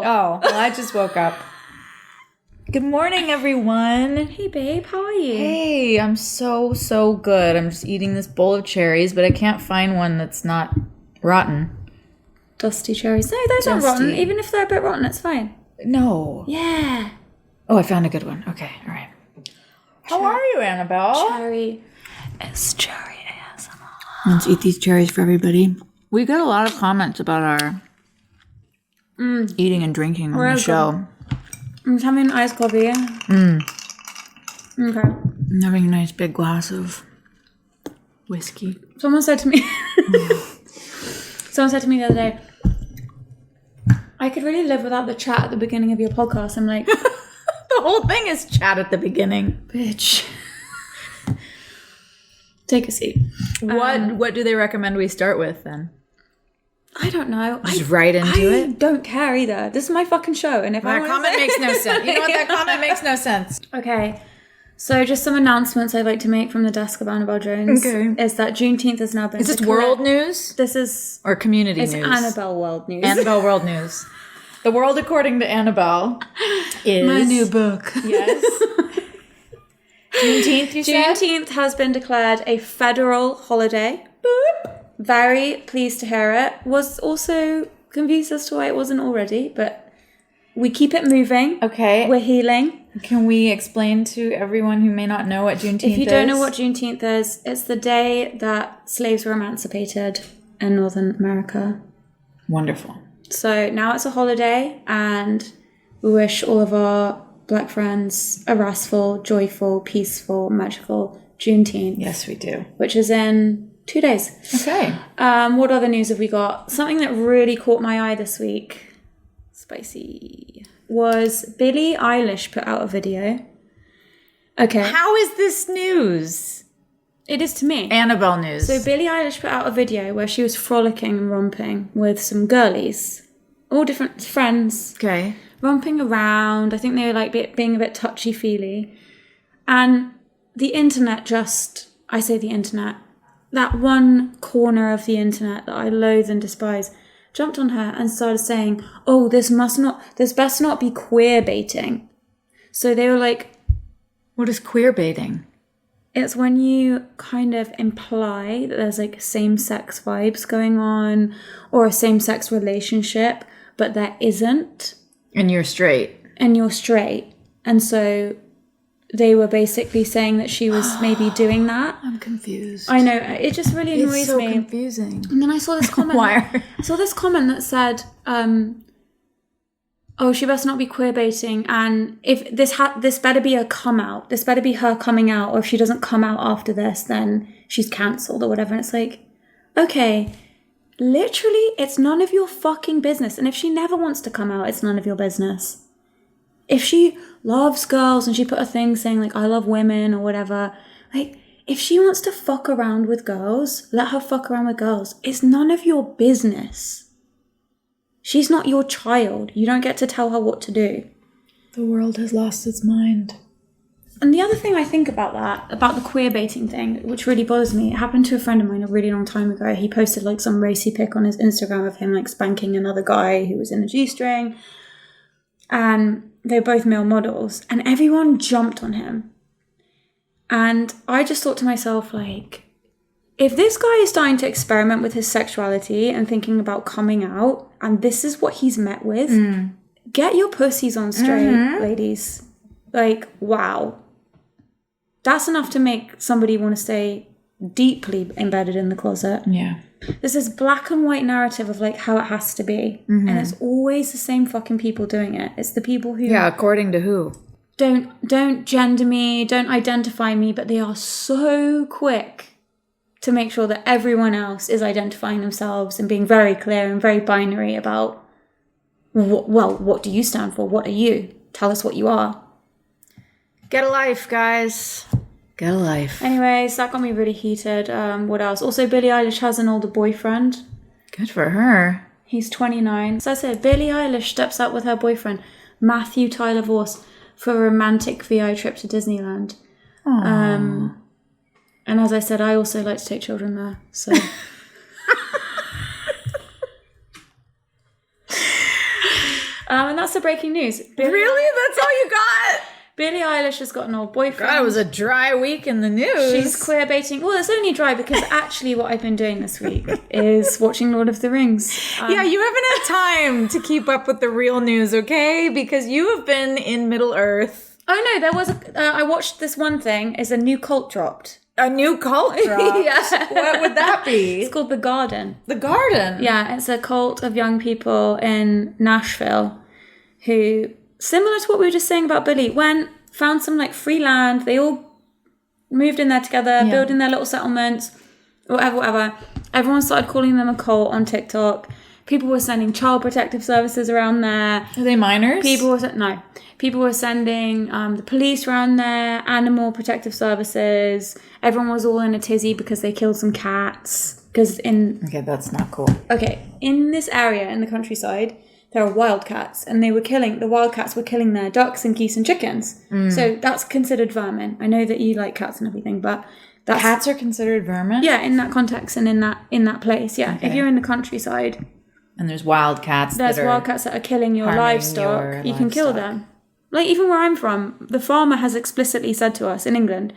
Oh, well, I just woke up. Good morning, everyone. Hey, babe. How are you? Hey, I'm so good. I'm just eating this bowl of cherries, but I can't find one that's not rotten. Dusty cherries. No, those aren't rotten. Even if they're a bit rotten, it's fine. No. Yeah. Oh, I found a good one. Okay, all right. How are you, Annabelle? Cherry. It's cherry ASMR. Let's eat these cherries for everybody. We got a lot of comments about our eating and drinking on the show. I'm just having an iced coffee. Okay. I'm having a nice big glass of whiskey. Someone said to me the other day, I could really live without the chat at the beginning of your podcast. I'm like, the whole thing is chat at the beginning. Bitch. Take a seat. What do they recommend we start with then? I don't know. Just right into it? I don't care either. This is my fucking show. And if that comment makes no sense. You know what? That comment makes no sense. Okay. So just some announcements I'd like to make from the desk of Annabel Jones. Okay. Is that Juneteenth has now been... Is this world news? This is... Or community news? It's Annabelle World News. Annabelle World News. The world according to Annabelle is... My new book. Yes. Juneteenth, you said? Juneteenth has been declared a federal holiday. Boop. Very pleased to hear it. Was also confused as to why it wasn't already, but we keep it moving. Okay. We're healing. Can we explain to everyone who may not know what Juneteenth is? If you don't know what Juneteenth is, it's the day that slaves were emancipated in Northern America. Wonderful. So now it's a holiday, and we wish all of our Black friends a restful, joyful, peaceful, magical Juneteenth. Yes, we do. Which is in 2 days. Okay. What other news have we got? Something that really caught my eye this week, spicy, was Billie Eilish put out a video. Okay. How is this news? It is to me. Annabelle news. So Billie Eilish put out a video where she was frolicking and romping with some girlies. All different friends. Okay. Romping around. I think they were like being a bit touchy-feely. And the internet I say the internet, that one corner of the internet that I loathe and despise, jumped on her and started saying, oh, this best not be queer baiting. So they were like... What is queer baiting? It's when you kind of imply that there's like same-sex vibes going on or a same-sex relationship, but there isn't. And you're straight. And so they were basically saying that she was maybe doing that. I'm confused. I know. It just really annoys me. It's so confusing. And then I saw this comment. I saw this comment that said, oh, she best not be queer baiting. And if this better be a come out. This better be her coming out. Or if she doesn't come out after this, then she's cancelled or whatever. And it's like, okay, literally, it's none of your fucking business. And if she never wants to come out, it's none of your business. If she loves girls and she put a thing saying like, I love women or whatever, like, if she wants to fuck around with girls, let her fuck around with girls. It's none of your business. She's not your child. You don't get to tell her what to do. The world has lost its mind. And the other thing I think about the queer baiting thing, which really bothers me, it happened to a friend of mine a really long time ago. He posted like some racy pic on his Instagram of him like spanking another guy who was in a G-string. And they're both male models. And everyone jumped on him. And I just thought to myself, like, if this guy is starting to experiment with his sexuality and thinking about coming out, and this is what he's met with, get your pussies on straight, ladies. Like, wow. That's enough to make somebody want to stay deeply embedded in the closet. Yeah. There's this black and white narrative of like how it has to be. And it's always the same fucking people doing it. It's the people who... Yeah, according to who? Don't gender me, don't identify me, but they are so quick to make sure that everyone else is identifying themselves and being very clear and very binary about, what do you stand for? What are you? Tell us what you are. Get a life, guys. Get a life. Anyways, that got me really heated. What else? Also, Billie Eilish has an older boyfriend. Good for her. He's 29. So I said, Billie Eilish steps out with her boyfriend, Matthew Tyler Vorse, for a romantic VI trip to Disneyland. Aww. And as I said, I also like to take children there. So And that's the breaking news. Really? That's all you got? Billie Eilish has got an old boyfriend. God, it was a dry week in the news. She's queer baiting. Well, it's only dry because actually what I've been doing this week is watching Lord of the Rings. Yeah, you haven't had time to keep up with the real news, okay? Because you have been in Middle Earth. Oh no, there was I watched this one thing. Is a new cult dropped. A new cult dropped? Yeah. What would that be? It's called The Garden. The Garden? Yeah, it's a cult of young people in Nashville who, similar to what we were just saying about Billy, found some like free land. They all moved in there together, building their little settlements, whatever. Everyone started calling them a cult on TikTok. People were sending child protective services around there. Are they minors? People were sending the police around there, animal protective services. Everyone was all in a tizzy because they killed some cats. Okay, that's not cool. Okay, in this area, in the countryside, there are wildcats, and the wildcats were killing their ducks and geese and chickens. So that's considered vermin. I know that you like cats and everything, but Cats are considered vermin? Yeah, in that context and in that place, yeah. Okay. If you're in the countryside, and there's wildcats that are killing your livestock, you can kill them. Like, even where I'm from, the farmer has explicitly said to us in England,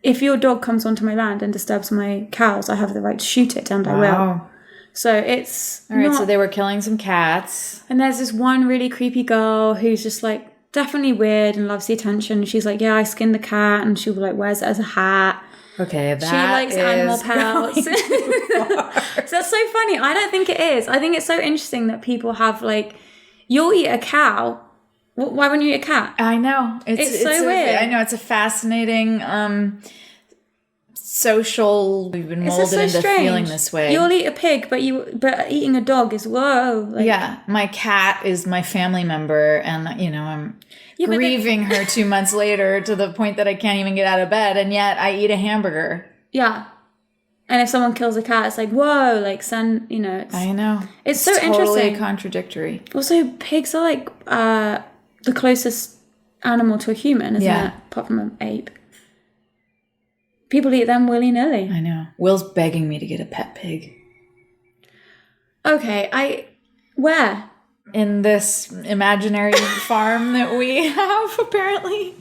if your dog comes onto my land and disturbs my cows, I have the right to shoot it, and I will. So it's all right. So they were killing some cats, and there's this one really creepy girl who's just like definitely weird and loves the attention. She's like, yeah, I skinned the cat, and she like wears it as a hat. Okay, that she likes animal pelts. So that's so funny. I don't think it is. I think it's so interesting that people have like, you'll eat a cow. Why wouldn't you eat a cat? I know. It's so weird. I know, it's a fascinating social. We've been molded into feeling this way. You'll eat a pig, but eating a dog is whoa. Like, yeah, my cat is my family member, and I'm grieving her 2 months later to the point that I can't even get out of bed, and yet I eat a hamburger. Yeah. And if someone kills a cat, it's like, whoa, like, I know. It's so totally interesting. Contradictory. Also, pigs are like the closest animal to a human, isn't it? Apart from an ape. People eat them willy-nilly. I know. Will's begging me to get a pet pig. Okay, where? In this imaginary farm that we have, apparently.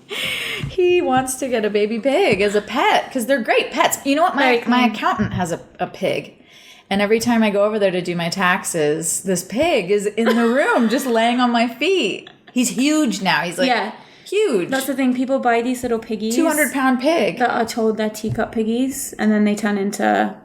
He wants to get a baby pig as a pet, because they're great pets. You know what? My accountant has a pig. And every time I go over there to do my taxes, this pig is in the room just laying on my feet. He's huge now. He's like huge. That's the thing. People buy these little piggies. 200-pound pig. That are told they're teacup piggies, and then they turn into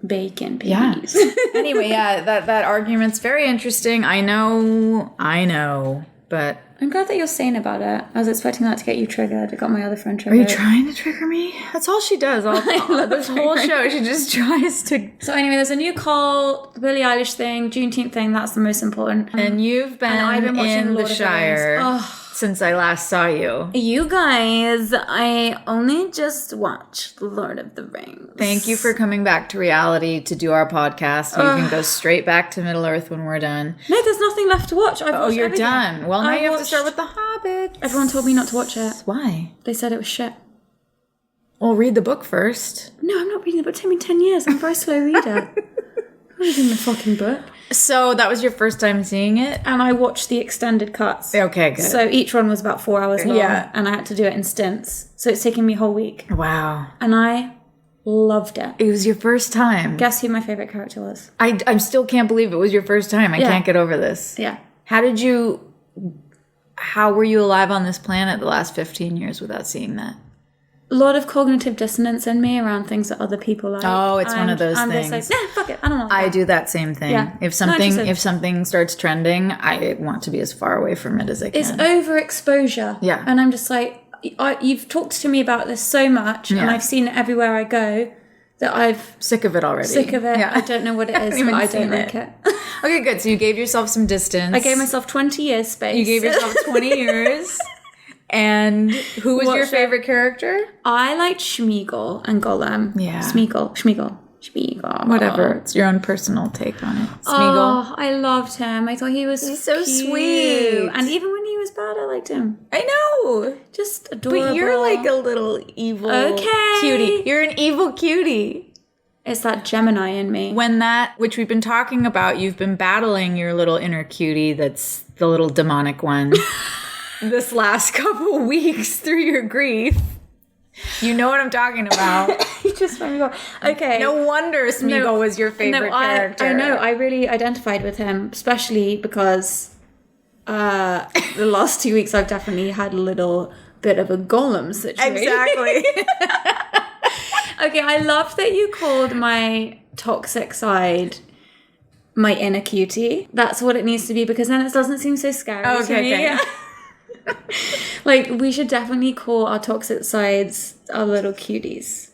bacon piggies. Yeah. Anyway, that argument's very interesting. I know, but I'm glad that you're sane about it. I was expecting that to get you triggered. It got my other friend triggered. Are you trying to trigger me? That's all she does. This whole show, she just tries to. So anyway, there's a new cult, the Billie Eilish thing, Juneteenth thing. That's the most important. And you've been in the Shire since I last saw you. You guys, I only just watched Lord of the Rings. Thank you for coming back to reality to do our podcast. You can go straight back to Middle Earth when we're done. No, there's nothing left to watch. You're everything. Done. Well, now you have to start with The Hobbit. Everyone told me not to watch it. Why? They said it was shit. Well, read the book first. No, I'm not reading the book. It took me 10 years. I'm a very slow reader. I'm reading the fucking book. So that was your first time seeing it? And I watched the extended cuts. Okay, good. So each one was about 4 hours long. Yeah. And I had to do it in stints. So it's taking me a whole week. Wow. And I loved it. It was your first time. Guess who my favourite character was? I still can't believe it was your first time. I can't get over this. Yeah. How were you alive on this planet the last 15 years without seeing that? A lot of cognitive dissonance in me around things that other people like. Oh, it's one of those things. I'm just like, fuck it, I don't want that. I do that same thing. Yeah. If something starts trending, I want to be as far away from it as I can. It's overexposure. Yeah. And I'm just like, you've talked to me about this so much, and I've seen it everywhere I go, that I've... Sick of it already. Yeah. I don't know what it is, but I don't like it. Okay, good. So you gave yourself some distance. I gave myself 20 years space. You gave yourself 20 years. And who was your favorite character? I liked Schmeagol and Gollum. Yeah. Schmeagol. Whatever. It's your own personal take on it. Smeagol. Oh, I loved him. I thought he's so sweet. And even when he was bad, I liked him. I know. Just adorable. But you're like a little evil cutie. You're an evil cutie. It's that Gemini in me. When that, which we've been talking about, you've been battling your little inner cutie that's the little demonic one this last couple weeks through your grief. You know what I'm talking about. You just made me go, okay. No wonder Smeagol was your favorite character. I know. I really identified with him, especially because the last 2 weeks I've definitely had a little bit of a Gollum situation. Exactly. Okay, I love that you called my toxic side my inner cutie. That's what it needs to be, because then it doesn't seem so scary to me. Okay. Like, we should definitely call our toxic sides our little cuties.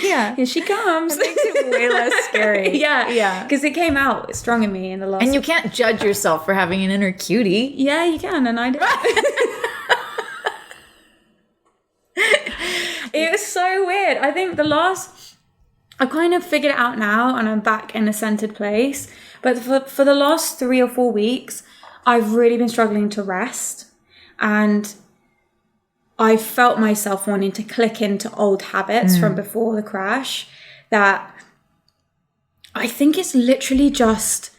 Yeah. Here she comes. It makes it way less scary. Yeah. Because it came out strong in me in the last... And you can't judge yourself for having an inner cutie. Yeah, you can, and I do. It was so weird. I think I kind of figured it out now, and I'm back in a centered place. But for the last 3 or 4 weeks, I've really been struggling to rest. And I felt myself wanting to click into old habits from before the crash, that I think it's literally just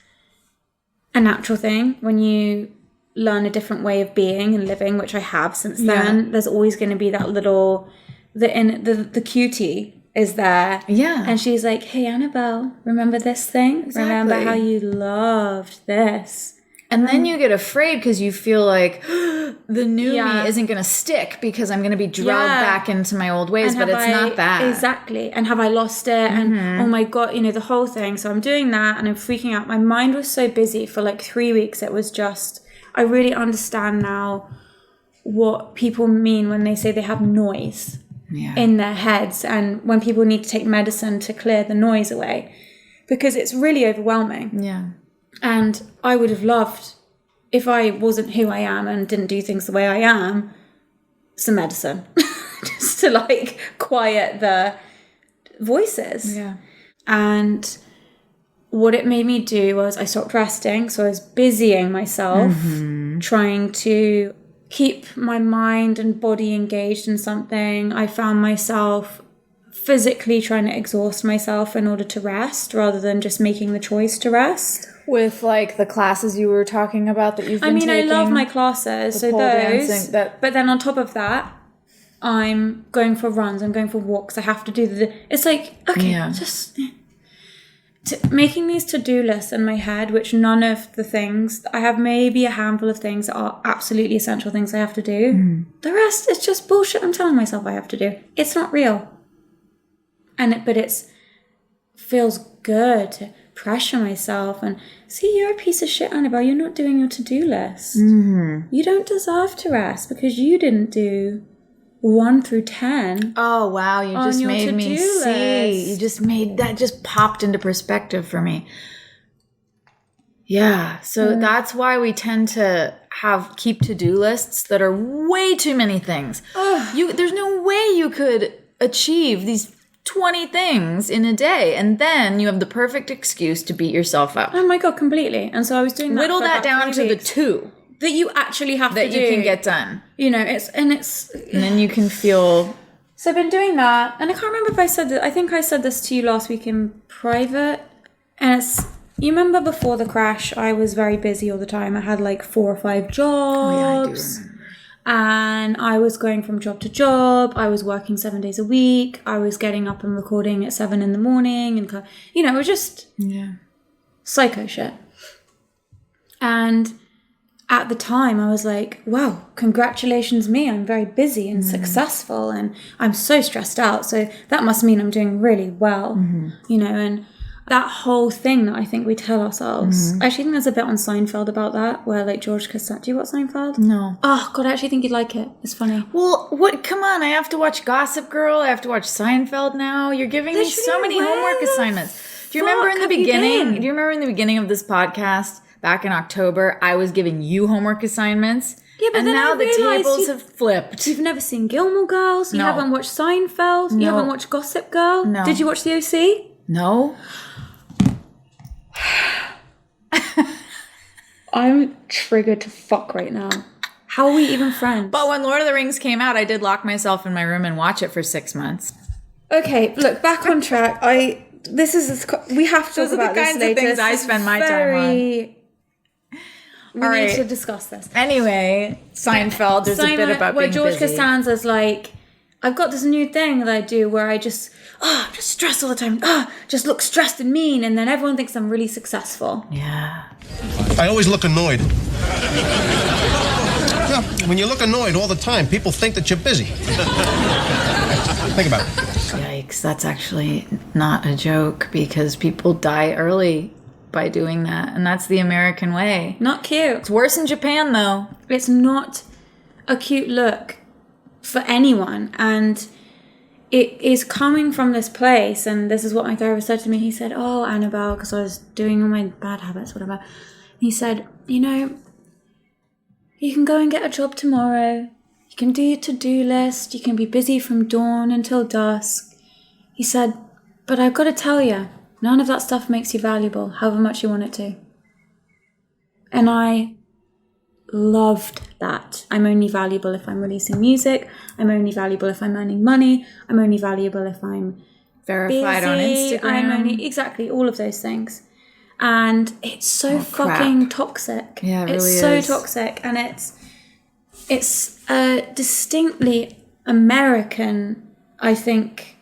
a natural thing when you learn a different way of being and living, which I have since then. There's always going to be that little... The cutie is there. Yeah. And she's like, hey, Annabelle, remember this thing? Exactly. Remember how you loved this? And then you get afraid because you feel like the new me isn't going to stick because I'm going to be drugged back into my old ways, but it's not that. Exactly. And have I lost it? And oh my God, the whole thing. So I'm doing that and I'm freaking out. My mind was so busy for like 3 weeks. It was just, I really understand now what people mean when they say they have noise in their heads, and when people need to take medicine to clear the noise away, because it's really overwhelming. Yeah. And I would have loved, if I wasn't who I am and didn't do things the way I am, some medicine just to like quiet the voices. Yeah. And what it made me do was I stopped resting. So I was busying myself, trying to keep my mind and body engaged in something. I found myself physically trying to exhaust myself in order to rest, rather than just making the choice to rest. With like the classes you were talking about that you've been taking. I love my classes, so those. Dancing, but then on top of that, I'm going for runs, I'm going for walks. I have to do it's like, okay, just making these to-do lists in my head, which none of the things, I have maybe a handful of things that are absolutely essential things I have to do. The rest is just bullshit I'm telling myself I have to do. It's not real. But it's feels good to pressure myself and see, you're a piece of shit, Annabelle. You're not doing your to-do list. You don't deserve to rest because you didn't do 1 through 10. Oh wow, you just made me see. You just made that just popped into perspective for me. Yeah, so that's why we tend to keep to-do lists that are way too many things. There's no way you could achieve these 20 things in a day, and then you have the perfect excuse to beat yourself up. Oh my God, completely. And so I was doing that. Whittle that down to the 2 that you actually have to do, that you can get done. And then you can feel. So I've been doing that, and I can't remember if I said that. I think I said this to you last week in private. And you remember before the crash, I was very busy all the time. I had like 4 or 5 jobs. Oh yeah, I do remember. And I was going from job to job. I was working 7 days a week. I was getting up and recording at 7 in the morning. And, it was just psycho shit. And at the time, I was like, wow, congratulations me. I'm very busy and successful. And I'm so stressed out. So that must mean I'm doing really well, and that whole thing that I think we tell ourselves. I actually think there's a bit on Seinfeld about that, where like George Costanza. Do you watch Seinfeld? No. Oh God, I actually think you'd like it. It's funny. Well, what? Come on, I have to watch Gossip Girl. I have to watch Seinfeld now. You're giving me so many homework assignments. Do you remember in the beginning? Do you remember in the beginning of this podcast back in October, I was giving you homework assignments? Yeah, but then now the tables have flipped. You've never seen Gilmore Girls. You haven't watched Seinfeld. No. You haven't watched Gossip Girl. No. Did you watch the OC? No. I'm triggered to fuck right now. How are we even friends? But when Lord of the Rings came out, I did lock myself in my room and watch it for 6 months. Okay, look, back on track. We have to talk about this later. Those are the kinds of things I spend my time on. We need to discuss this. Anyway, Seinfeld, there's a bit about being George busy. Costanza's like, I've got this new thing that I do where I just stress all the time. Just look stressed and mean, and then everyone thinks I'm really successful. Yeah. I always look annoyed. Yeah, when you look annoyed all the time, people think that you're busy. Think about it. Yikes, that's actually not a joke because people die early by doing that, and that's the American way. Not cute. It's worse in Japan, though. It's not a cute look for anyone, and it is coming from this place, and this is what my therapist said to me. He said, "Oh, Annabelle," because I was doing all my bad habits, whatever. He said, "You know, you can go and get a job tomorrow. You can do your to-do list. You can be busy from dawn until dusk." He said, "But I've got to tell you, none of that stuff makes you valuable, however much you want it to." And I loved that. I'm only valuable if I'm releasing music. I'm only valuable if I'm earning money. I'm only valuable if I'm Verified on busy. Instagram. I'm only, exactly, all of those things. And it's so fucking toxic. Yeah, it really it's so is. toxic, and it's a distinctly American, I think,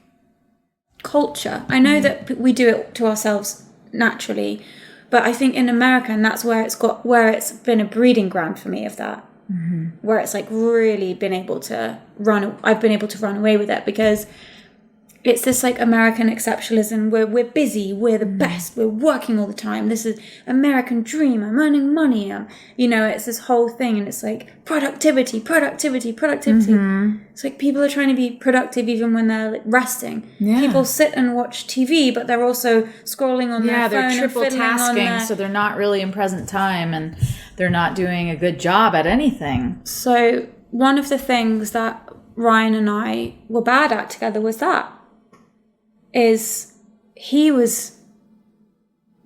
culture. I know that we do it to ourselves naturally, but I think in America, and that's where it's been a breeding ground for me of that, where it's like really been able to I've been able to run away with it because it's this like American exceptionalism where we're busy, we're the best, we're working all the time. This is American dream. I'm earning money. It's this whole thing, and it's like productivity. It's like people are trying to be productive even when they're like resting. Yeah. People sit and watch TV, but they're also scrolling on their phone. They're triple and fiddling tasking, on so they're not really in present time, and they're not doing a good job at anything. So one of the things that Ryan and I were bad at together was that. He was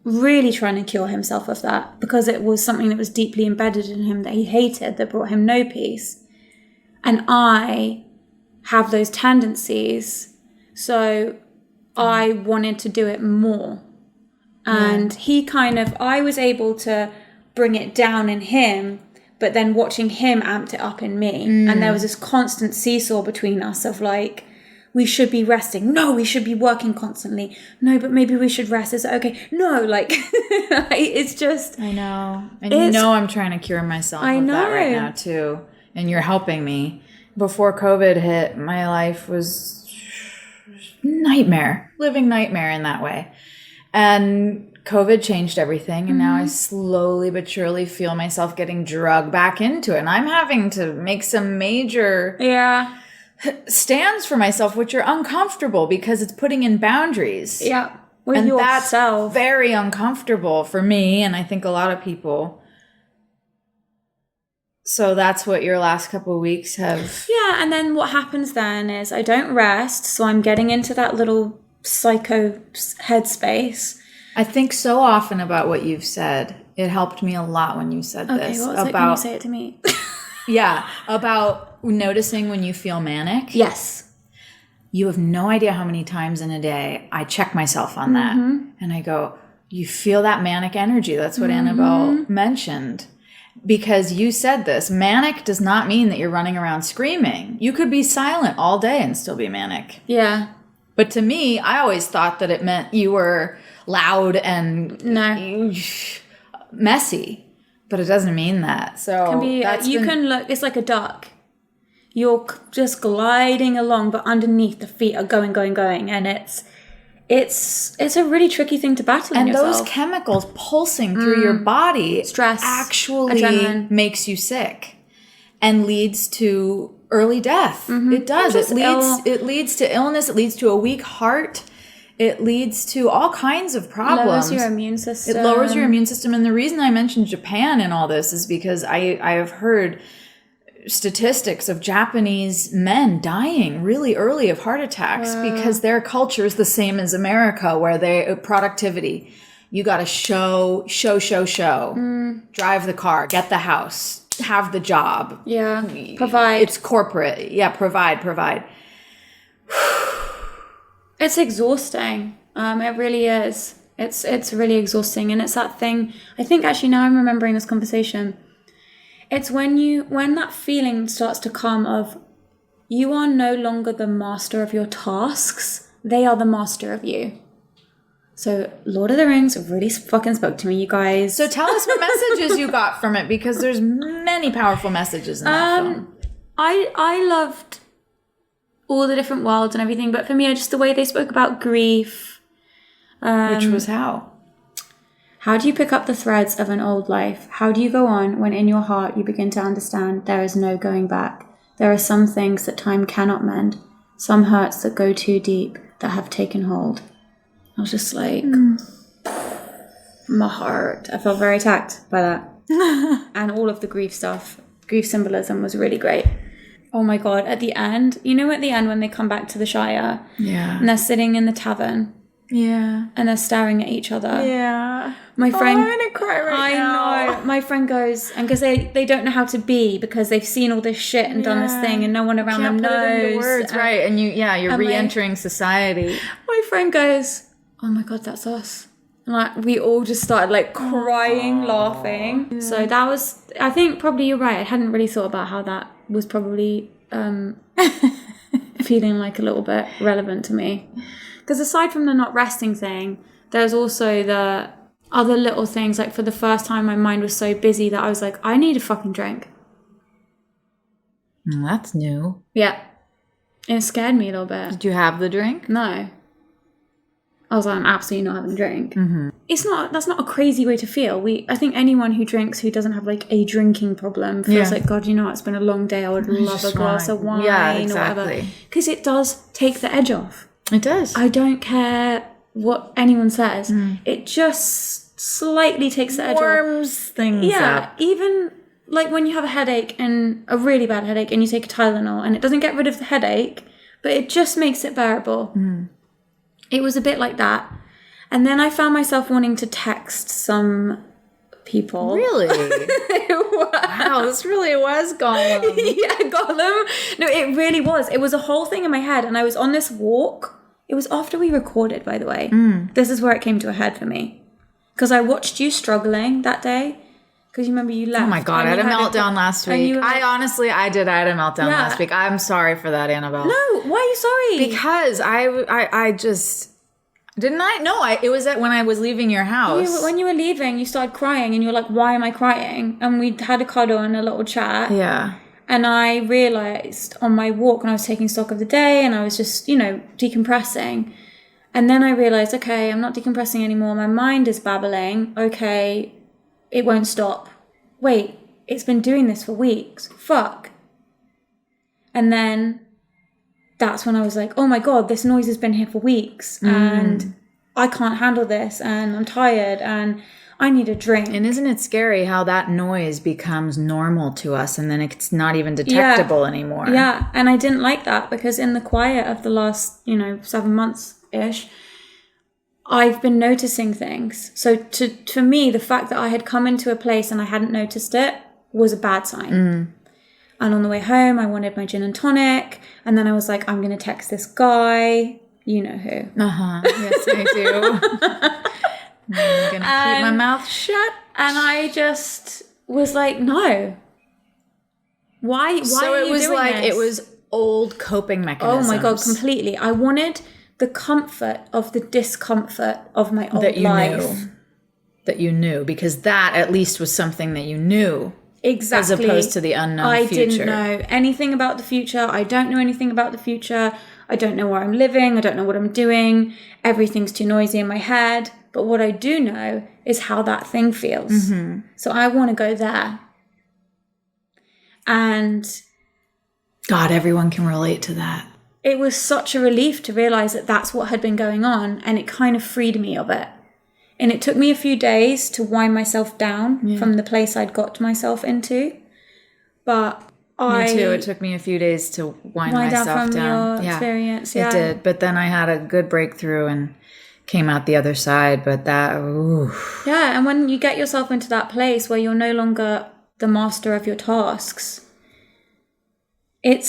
really trying to cure himself of that because it was something that was deeply embedded in him that he hated, that brought him no peace. And I have those tendencies, so I wanted to do it more. And I was able to bring it down in him, but then watching him amped it up in me. And there was this constant seesaw between us of like, we should be resting. No, we should be working constantly. No, but maybe we should rest. Is it okay? No, like, it's just... I know. And I'm trying to cure myself of that right now, too. And you're helping me. Before COVID hit, my life was living nightmare in that way. And COVID changed everything. And now I slowly but surely feel myself getting drugged back into it. And I'm having to make some major... stands for myself, which are uncomfortable because it's putting in boundaries. Yeah. With and yourself. That's very uncomfortable for me, and I think a lot of people. So that's what your last couple of weeks have... Yeah, and then what happens then is I don't rest, so I'm getting into that little psycho headspace. I think so often about what you've said. It helped me a lot when you said this. Okay, what was it? Can you say it to me? Yeah, about noticing when you feel manic. Yes. You have no idea how many times in a day I check myself on that. And I go, you feel that manic energy. That's what Annabelle mentioned. Because you said this, manic does not mean that you're running around screaming. You could be silent all day and still be manic. Yeah. But to me, I always thought that it meant you were loud and messy. But it doesn't mean that. So can look, it's like a duck. You're just gliding along, but underneath the feet are going. And it's a really tricky thing to battle in yourself. And those chemicals pulsing through your body, stress, actually adrenaline, makes you sick and leads to early death. It does. It leads to illness. It leads to a weak heart. It leads to all kinds of problems. It lowers your immune system. It lowers your immune system. And the reason I mentioned Japan in all this is because I have heard statistics of Japanese men dying really early of heart attacks because their culture is the same as America, where productivity. You got to show. Drive the car, get the house, have the job. Yeah, provide. It's corporate. Yeah, provide. It's exhausting. It really is. It's really exhausting. And it's that thing, I think actually now I'm remembering this conversation. It's when that feeling starts to come of you are no longer the master of your tasks. They are the master of you. So Lord of the Rings really fucking spoke to me, you guys. So tell us what messages you got from it, because there's many powerful messages in that film. I loved all the different worlds and everything, but for me, just the way they spoke about grief. Which was how? How do you pick up the threads of an old life? How do you go on when in your heart you begin to understand there is no going back? There are some things that time cannot mend, some hurts that go too deep that have taken hold. I was just like, my heart. I felt very attacked by that. And all of the grief stuff, grief symbolism was really great. Oh my God, at the end, at the end when they come back to the Shire, and they're sitting in the tavern, and they're staring at each other. My friend, I'm gonna cry right now. I know. My friend goes, and because they don't know how to be, because they've seen all this shit and done this thing, and no one around them knows. Put it into words, right? And you're and re-entering society. My friend goes, "Oh my God, that's us." And we all just started crying, laughing. Yeah. So that was, I think probably you're right. I hadn't really thought about how that was probably feeling a little bit relevant to me. Because aside from the not resting thing, there's also the other little things. For the first time, my mind was so busy that I was like, I need a fucking drink. That's new. Yeah. And it scared me a little bit. Did you have the drink? No. I was like, I'm absolutely not having a drink. Mm-hmm. That's not a crazy way to feel. I think anyone who drinks who doesn't have a drinking problem feels like, God, it's been a long day. I would love a glass of wine or whatever. Because it does take the edge off. It does. I don't care what anyone says. It just slightly takes the edge off. Warms things up. Even when you have a headache, and a really bad headache, and you take a Tylenol and it doesn't get rid of the headache, but it just makes it bearable. It was a bit like that. And then I found myself wanting to text some people. Really? Wow, this really was Gollum. Yeah, Gollum. No, it really was. It was a whole thing in my head. And I was on this walk. It was after we recorded, by the way. This is where it came to a head for me. Because I watched you struggling that day. Because you remember you left. Oh my God, I had a meltdown last week. I had a meltdown last week. I'm sorry for that, Annabelle. No, why are you sorry? Because I just... Didn't I? No, it was when I was leaving your house. When you were leaving, you started crying and you were like, why am I crying? And we had a cuddle and a little chat. Yeah. And I realised on my walk when I was taking stock of the day and I was just, decompressing. And then I realised, okay, I'm not decompressing anymore. My mind is babbling. Okay, it won't stop. Wait, it's been doing this for weeks. Fuck. And then that's when I was like, oh my God, this noise has been here for weeks and I can't handle this and I'm tired and I need a drink. And isn't it scary how that noise becomes normal to us and then it's not even detectable anymore? Yeah, and I didn't like that because in the quiet of the last, 7 months-ish, I've been noticing things. So for me, the fact that I had come into a place and I hadn't noticed it was a bad sign. And on the way home, I wanted my gin and tonic. And then I was like, I'm going to text this guy. You know who. Yes, I do. I'm going to keep my mouth shut. And I just was like, no. Why so are it you was doing like, this? It was old coping mechanisms. Oh my God, completely. I wanted the comfort of the discomfort of my old life. That you knew. Because that at least was something that you knew. Exactly. As opposed to the unknown future. I didn't know anything about the future. I don't know anything about the future. I don't know where I'm living. I don't know what I'm doing. Everything's too noisy in my head. But what I do know is how that thing feels. So I want to go there. And God, everyone can relate to that. It was such a relief to realize that that's what had been going on. And it kind of freed me of it. And it took me a few days to wind myself down from the place I'd got myself into. But Me too. It took me a few days to wind myself down. From your experience, It did. But then I had a good breakthrough and came out the other side. But that, ooh. Yeah, and when you get yourself into that place where you're no longer the master of your tasks, and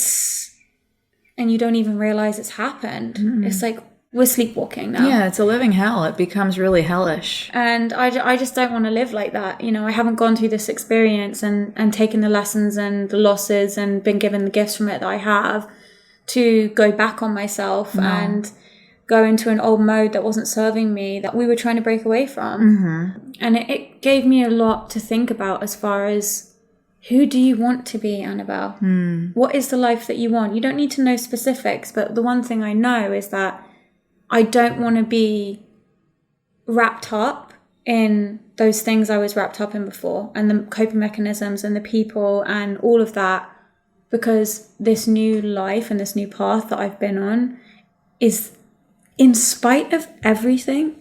you don't even realize it's happened. It's like, We're sleepwalking now. Yeah, it's a living hell. It becomes really hellish. And I just don't want to live like that. You know, I haven't gone through this experience and taken the lessons and the losses and been given the gifts from it that I have to go back on myself and go into an old mode that wasn't serving me, that we were trying to break away from. Mm-hmm. And it gave me a lot to think about as far as, who do you want to be, Annabelle? What is the life that you want? You don't need to know specifics, but the one thing I know is that I don't want to be wrapped up in those things I was wrapped up in before, and the coping mechanisms and the people and all of that, because this new life and this new path that I've been on is, in spite of everything,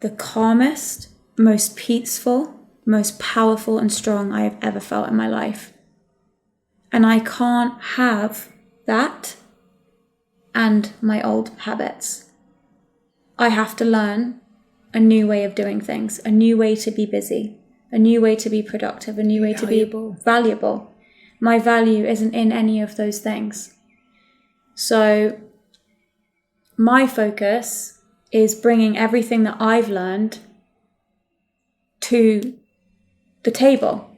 the calmest, most peaceful, most powerful and strong I have ever felt in my life. And I can't have that and my old habits. I have to learn a new way of doing things, a new way to be busy, a new way to be productive, a new way to be valuable. My value isn't in any of those things. So my focus is bringing everything that I've learned to the table,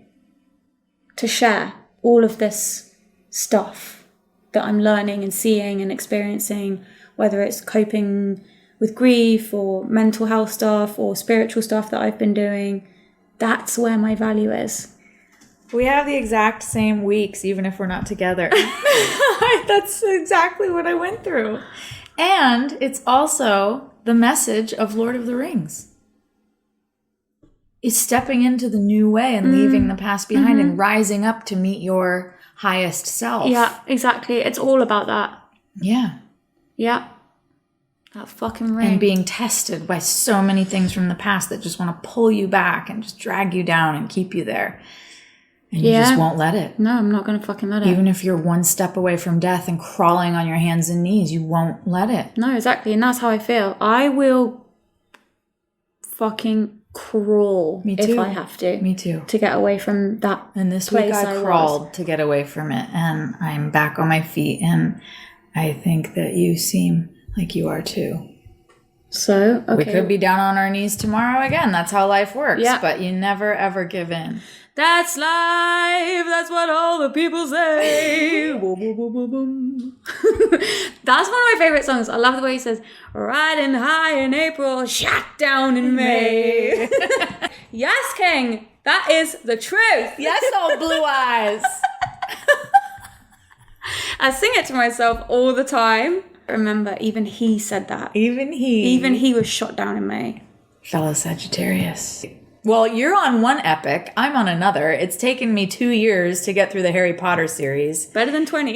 to share all of this stuff that I'm learning and seeing and experiencing, whether it's coping with grief or mental health stuff or spiritual stuff that I've been doing. That's where my value is. We have the exact same weeks, even if we're not together. That's exactly what I went through. And it's also the message of Lord of the Rings. Is stepping into the new way and leaving the past behind and rising up to meet your highest self. Yeah, exactly. It's all about that. Yeah. Yeah. That fucking ring. And being tested by so many things from the past that just want to pull you back and just drag you down and keep you there. And you just won't let it. No, I'm not going to fucking let it. Even if you're one step away from death and crawling on your hands and knees, you won't let it. No, exactly. And that's how I feel. I will fucking crawl if I have to. Me too. To get away from that. And this week I crawled to get away from it. And I'm back on my feet. And I think that you seem like you are too. So, okay. We could be down on our knees tomorrow again. That's how life works. Yeah. But you never, ever give in. That's life. That's what all the people say. Boom, boom, boom, boom, boom. That's one of my favorite songs. I love the way he says, riding high in April, shot down in May. Yes, King. That is the truth. Yes, old blue eyes. I sing it to myself all the time. Remember, even he said that. Even he was shot down in May. Fellow Sagittarius. Well, you're on one epic. I'm on another. It's taken me 2 years to get through the Harry Potter series. Better than 20.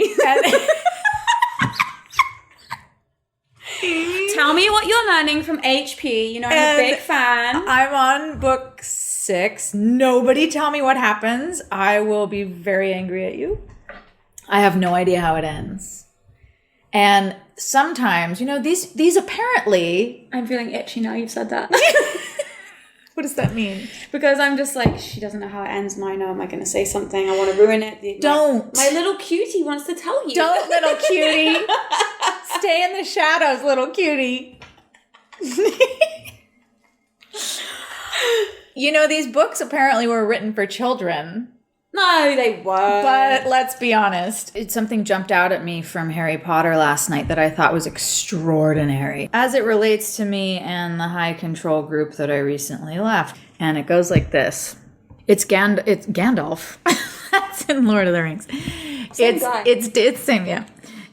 Tell me what you're learning from HP. You know, I'm a big fan. I'm on book 6. Nobody tell me what happens. I will be very angry at you. I have no idea how it ends. And sometimes, you know, these apparently... I'm feeling itchy now you've said that. What does that mean? Because I'm just like, she doesn't know how it ends, and I know, am I going to say something? I want to ruin it. Don't. My little cutie wants to tell you. Don't, little cutie. Stay in the shadows, little cutie. You know, these books apparently were written for children. No, they weren't. But let's be honest. Something jumped out at me from Harry Potter last night that I thought was extraordinary as it relates to me and the high control group that I recently left. And it goes like this. It's Gandalf. That's in Lord of the Rings. It's same, yeah.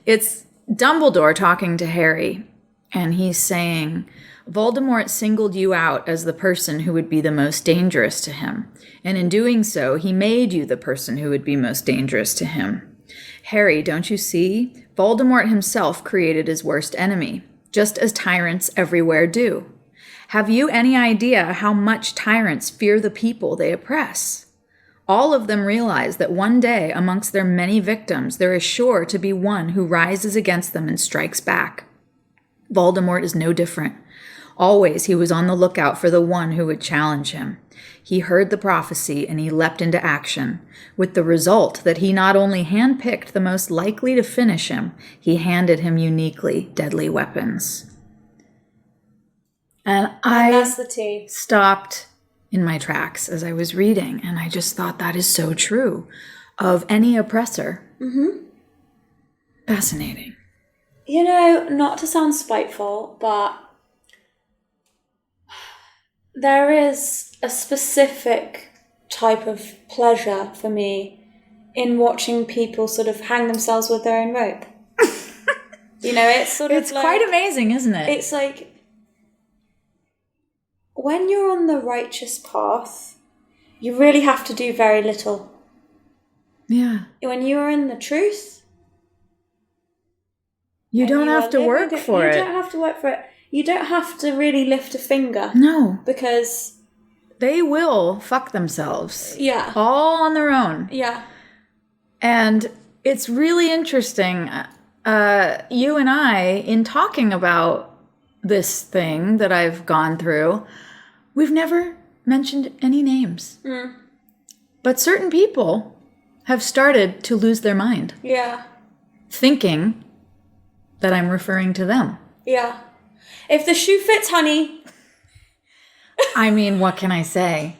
It's Dumbledore talking to Harry, and he's saying, Voldemort singled you out as the person who would be the most dangerous to him. And in doing so, he made you the person who would be most dangerous to him. Harry, don't you see? Voldemort himself created his worst enemy, just as tyrants everywhere do. Have you any idea how much tyrants fear the people they oppress? All of them realize that one day, amongst their many victims, there is sure to be one who rises against them and strikes back. Voldemort is no different. Always he was on the lookout for the one who would challenge him. He heard the prophecy and he leapt into action, with the result that he not only handpicked the most likely to finish him, he handed him uniquely deadly weapons. And that's the tea. Stopped in my tracks as I was reading, and I just thought that is so true of any oppressor. Mm-hmm. Fascinating. You know, not to sound spiteful, but there is a specific type of pleasure for me in watching people sort of hang themselves with their own rope. You know, it's sort of It's quite amazing, isn't it? It's like when you're on the righteous path, you really have to do very little. Yeah. When you are in the truth, you don't have to work for it. You don't have to work for it. You don't have to really lift a finger. No. Because they will fuck themselves. Yeah. All on their own. Yeah. And it's really interesting. You and I, in talking about this thing that I've gone through, we've never mentioned any names. Mm. But certain people have started to lose their mind. Yeah. Thinking that I'm referring to them. Yeah. If the shoe fits, honey. I mean, what can I say?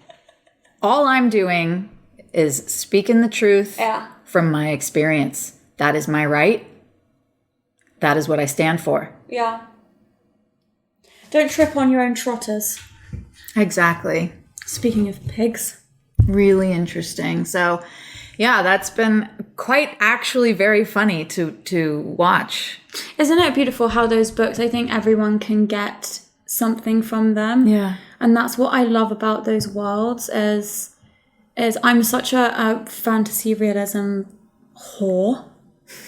All I'm doing is speaking the truth from my experience. That is my right. That is what I stand for. Yeah. Don't trip on your own trotters. Exactly. Speaking of pigs. Really interesting. So, yeah, that's been quite actually very funny to watch. Isn't it beautiful how those books, I think everyone can get something from them. Yeah. And that's what I love about those worlds is I'm such a fantasy realism whore.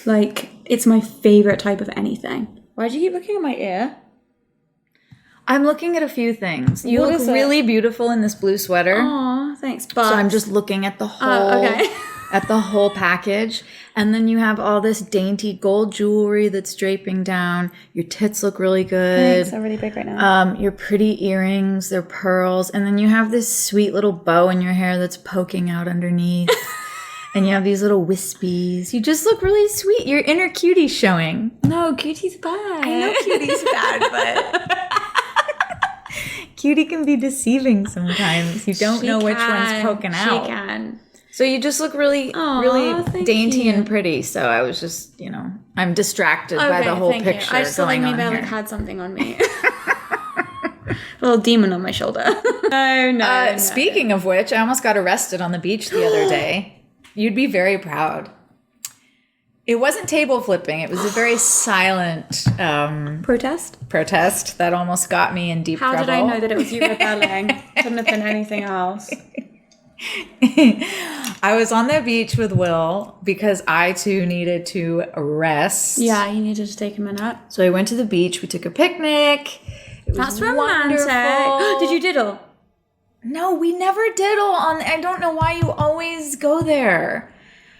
Like, it's my favorite type of anything. Why do you keep looking at my ear? I'm looking at a few things. You look really beautiful in this blue sweater. Aw, thanks. But so I'm just looking at the whole at the whole package. And then you have all this dainty gold jewelry that's draping down. Your tits look really good. Thanks, they're really big right now. Your pretty earrings, they're pearls. And then you have this sweet little bow in your hair that's poking out underneath. And you have these little wispies. You just look really sweet. Your inner cutie's showing. No, cutie's bad. I know cutie's bad, but cutie can be deceiving sometimes. You don't know which one's poking out. She can. So you just look really dainty and pretty. So I was just, I'm distracted by the whole picture. I just thought like maybe I had something on me. A little demon on my shoulder. No. Speaking of which, I almost got arrested on the beach the other day. You'd be very proud. It wasn't table flipping. It was a very silent protest that almost got me in deep trouble. How did I know that it was you rebelling? Couldn't have been anything else. I was on the beach with Will because I too needed to rest. Yeah, you needed to take a minute. So I went to the beach. We took a picnic. It was That's romantic. Wonderful. Did you diddle? No, we never diddle on. I don't know why you always go there.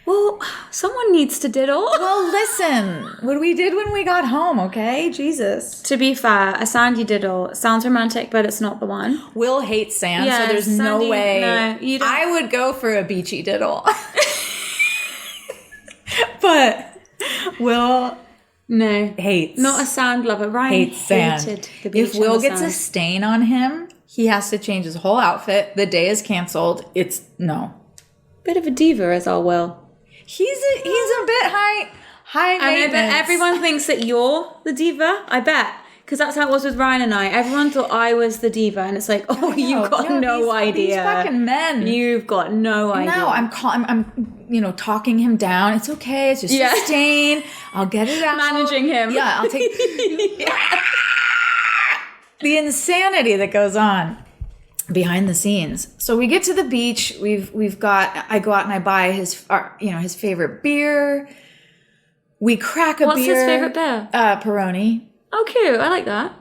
Well, someone needs to diddle. Well, listen, what we did when we got home, okay? Jesus. To be fair, a sandy diddle sounds romantic, but it's not the one. Will hates sand, so there's no way. No, you don't. I would go for a beachy diddle. But Will hates. Not a sand lover. Ryan hates sand. Hated the beach. If Will gets a stain on him, he has to change his whole outfit. The day is canceled. It's no. Bit of a diva is our Will. He's a bit high maintenance. I bet everyone thinks that you're the diva. I bet. Because that's how it was with Ryan and I. Everyone thought I was the diva. And it's like, you've got no idea. These fucking men. You've got no idea. No, I'm talking him down. It's okay. It's just a stain. I'll get it out. Managing him. Yeah, I'll take... The insanity that goes on behind the scenes. So we get to the beach. I go out and I buy his favorite beer. We crack a beer. What's his favorite beer? Peroni. Oh, cute. I like that.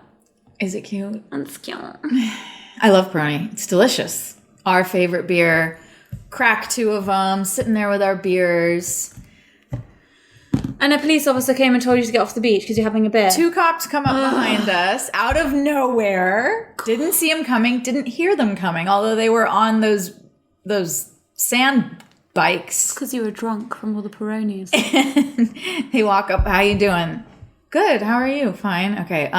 Is it cute? That's cute. I love Peroni. It's delicious. Our favorite beer. Crack 2 of them. Sitting there with our beers. And a police officer came and told you to get off the beach because you're having a beer. 2 cops come up behind us out of nowhere. Didn't see them coming. Didn't hear them coming. Although they were on those sand bikes. Because you were drunk from all the Peronis. They walk up. How you doing? Good. How are you? Fine. Okay.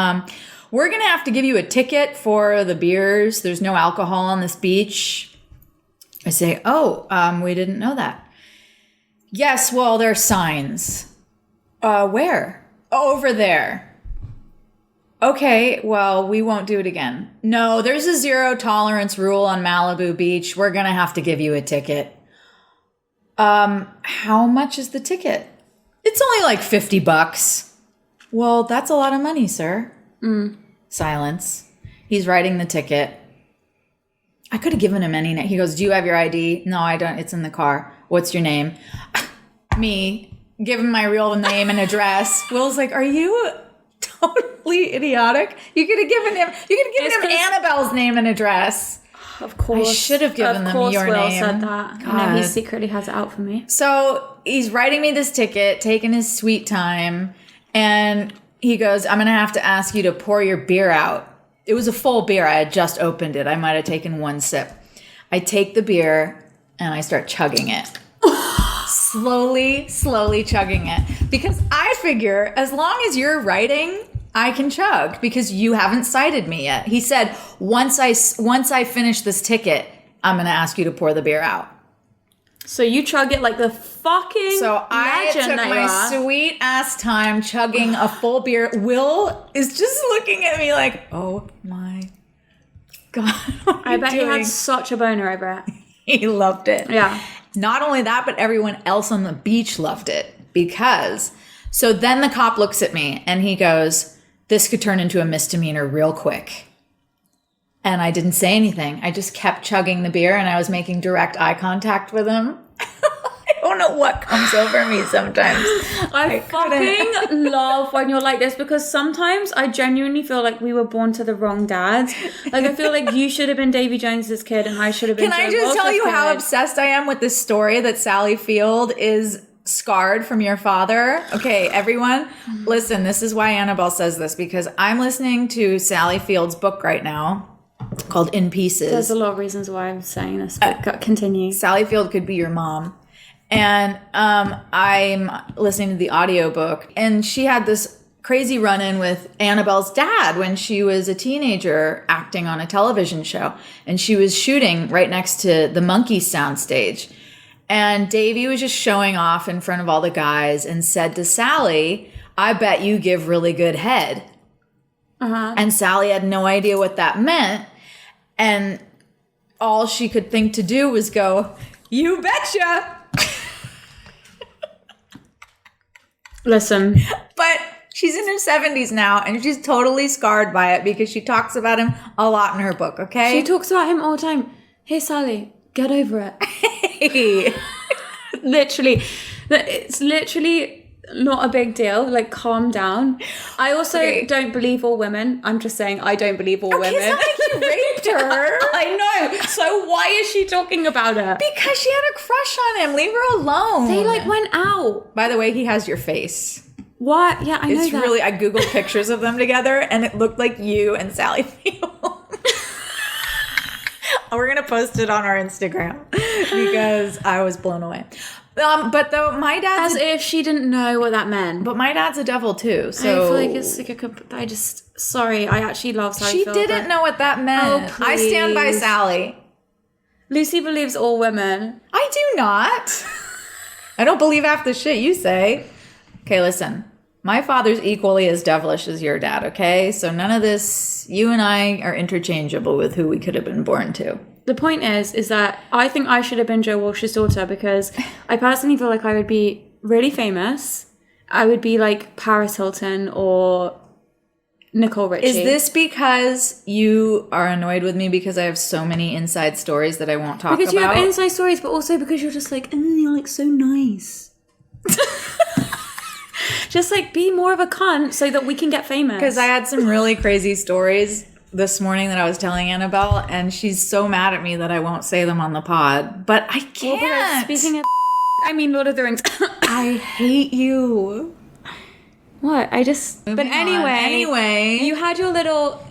we're going to have to give you a ticket for the beers. There's no alcohol on this beach. I say, we didn't know that. Yes, well, there are signs. Where? Over there. Okay, well, we won't do it again. No, there's a 0 tolerance rule on Malibu Beach. We're going to have to give you a ticket. How much is the ticket? It's only like $50. Well, that's a lot of money, sir. Silence. He's writing the ticket. I could have given him any name. He goes, do you have your ID? No, I don't. It's in the car. What's your name? Me. Give him my real name and address. Will's like, are you totally idiotic? You could have given him Annabelle's name and address. Of course. I should have given them your Will name. said that. God. I know he secretly has it out for me. So he's writing me this ticket, taking his sweet time, and he goes, I'm going to have to ask you to pour your beer out. It was a full beer. I had just opened it. I might have taken one sip. I take the beer and I start chugging it. slowly chugging it. Because I figure as long as you're writing, I can chug because you haven't cited me yet. He said, once I finish this ticket, I'm going to ask you to pour the beer out. So you chug it like the fucking I legend took that my you are. sweet ass time chugging a full beer. Will is just looking at me like, oh my God. I bet he had such a boner over it. He loved it. Yeah. Not only that, but everyone else on the beach loved it because. So then the cop looks at me and he goes, this could turn into a misdemeanor real quick. And I didn't say anything. I just kept chugging the beer and I was making direct eye contact with him. I don't know what comes over me sometimes. I fucking love when you're like this because sometimes I genuinely feel like we were born to the wrong dads. Like I feel like you should have been Davy Jones's kid and I should have been. Can I just tell you how obsessed I am with this story that Sally Field is scarred from your father? Okay, everyone, listen, this is why Annabelle says this because I'm listening to Sally Field's book right now called In Pieces. There's a lot of reasons why I'm saying this, but continue. Sally Field could be your mom. And I'm listening to the audiobook, and she had this crazy run-in with Annabelle's dad when she was a teenager acting on a television show. And she was shooting right next to the Monkees soundstage. And Davey was just showing off in front of all the guys and said to Sally, I bet you give really good head. And Sally had no idea what that meant. And all she could think to do was go, you betcha. Listen. But she's in her 70s now, and she's totally scarred by it because she talks about him a lot in her book, okay? She talks about him all the time. Hey, Sally, get over it. Hey. Literally. It's literally not a big deal. Like, calm down. I also don't believe all women. I'm just saying I don't believe all women. It's not like he raped her. I know. So why is she talking about it? Because she had a crush on him. Leave her alone. They like went out. By the way, he has your face. What? Yeah, I know It's that. really, I Googled pictures of them together and it looked like you and Sally Field. We're going to post it on our Instagram because I was blown away. But though my dad's... As if she didn't know what that meant. But my dad's a devil too, so... I feel like it's like sorry, I actually love Sally Field. She didn't know what that meant. Oh, I stand by please. Sally. Lucy believes all women. I do not. I don't believe half the shit you say. Okay, listen. My father's equally as devilish as your dad, okay? So none of this, you and I are interchangeable with who we could have been born to. The point is that I think I should have been Joe Walsh's daughter because I personally feel like I would be really famous. I would be like Paris Hilton or Nicole Richie. Is this because you are annoyed with me because I have so many inside stories that I won't talk about? Because you have inside stories, but also because you're just like, you're like so nice. Just like be more of a cunt so that we can get famous. Because I had some really crazy stories this morning that I was telling Annabelle, and she's so mad at me that I won't say them on the pod. But I can't. Well, speaking of, I mean Lord of the Rings. I hate you. What? But anyway, you had your little.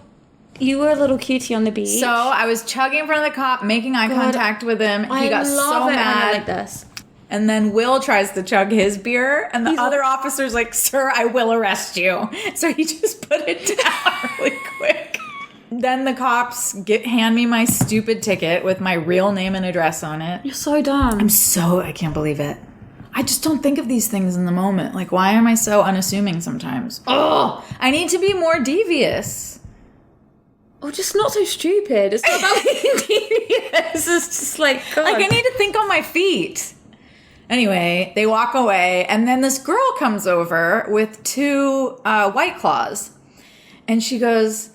You were a little cutie on the beach. So I was chugging in front of the cop, making eye contact with him. He got so mad. Like this. And then Will tries to chug his beer, and the other officer's like, "Sir, I will arrest you." So he just put it down really quick. Then the cops hand me my stupid ticket with my real name and address on it. You're so dumb. I can't believe it. I just don't think of these things in the moment. Like, why am I so unassuming sometimes? Oh, I need to be more devious. Oh, just not so stupid. It's not about being devious. It's just like, God. Like, I need to think on my feet. Anyway, they walk away, and then this girl comes over with 2 White Claws. And she goes,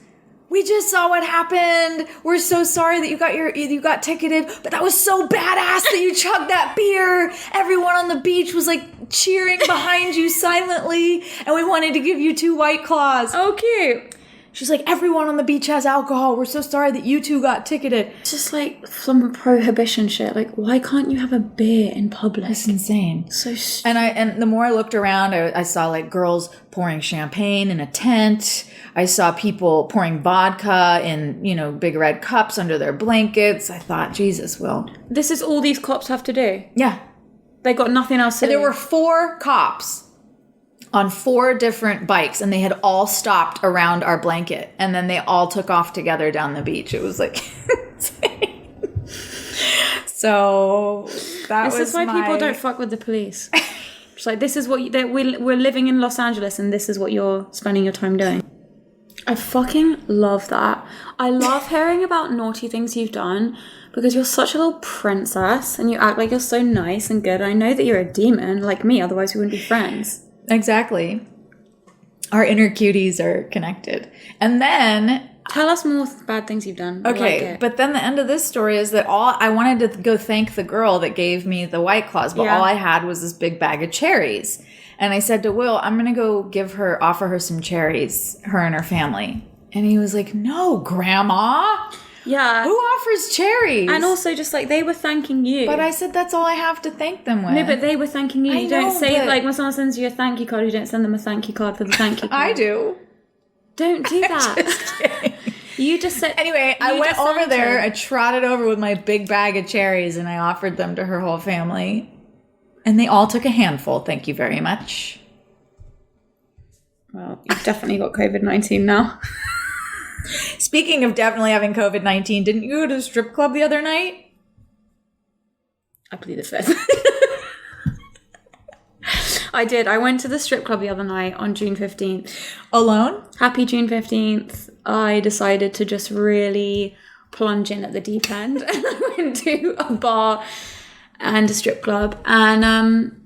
"We just saw what happened. We're so sorry that you got ticketed, but that was so badass that you chugged that beer. Everyone on the beach was like cheering behind you silently, and we wanted to give you 2 White Claws." Oh, cute. She's like, "Everyone on the beach has alcohol. We're so sorry that you 2 got ticketed." It's just like some prohibition shit. Like, why can't you have a beer in public? It's insane. So And the more I looked around, I saw like girls pouring champagne in a tent. I saw people pouring vodka in, big red cups under their blankets. I thought, Jesus, Will. This is all these cops have to do. Yeah. They got nothing else to do. There were 4 cops on 4 different bikes, and they had all stopped around our blanket, and then they all took off together down the beach. It was like insane. So this is why people don't fuck with the police. It's like, this is what we're living in Los Angeles, and this is what you're spending your time doing. I fucking love that. I love hearing about naughty things you've done, because you're such a little princess and you act like you're so nice and good. I know that you're a demon like me, otherwise we wouldn't be friends. Exactly. Our inner cuties are connected. And then... Tell us more bad things you've done. Okay, but then the end of this story is that I wanted to go thank the girl that gave me the White Claws, but all I had was this big bag of cherries. And I said to Will, "I'm going to go offer her some cherries, her and her family." And he was like, "No, Grandma. Yeah. Who offers cherries?" And also just like, they were thanking you. But I said, that's all I have to thank them with. No, but they were thanking you. I You don't know, say, but- like, when someone sends you a thank you card, you don't send them a thank you card for the thank you card. I do. Don't do that. Just kidding. You just said... Anyway, I went over there, I trotted over with my big bag of cherries, and I offered them to her whole family. And they all took a handful. Thank you very much. Well, you've definitely got COVID-19 now. Speaking of definitely having COVID-19, didn't you go to the strip club the other night? I plead the fifth. I did. I went to the strip club the other night on June 15th. Alone? Happy June 15th. I decided to just really plunge in at the deep end. And I went to a bar and a strip club. And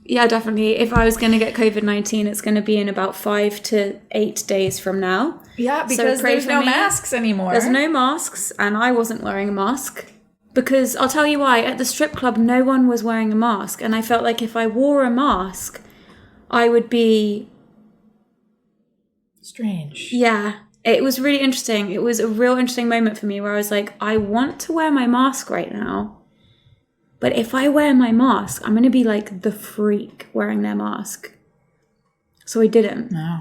yeah, definitely. If I was going to get COVID-19, it's going to be in about 5 to 8 days from now. Yeah, because there's no masks anymore. There's no masks, and I wasn't wearing a mask. Because I'll tell you why, at the strip club, no one was wearing a mask. And I felt like if I wore a mask, I would be... strange. Yeah, it was really interesting. It was a real interesting moment for me where I was like, I want to wear my mask right now. But if I wear my mask, I'm going to be like the freak wearing their mask. So I didn't. No.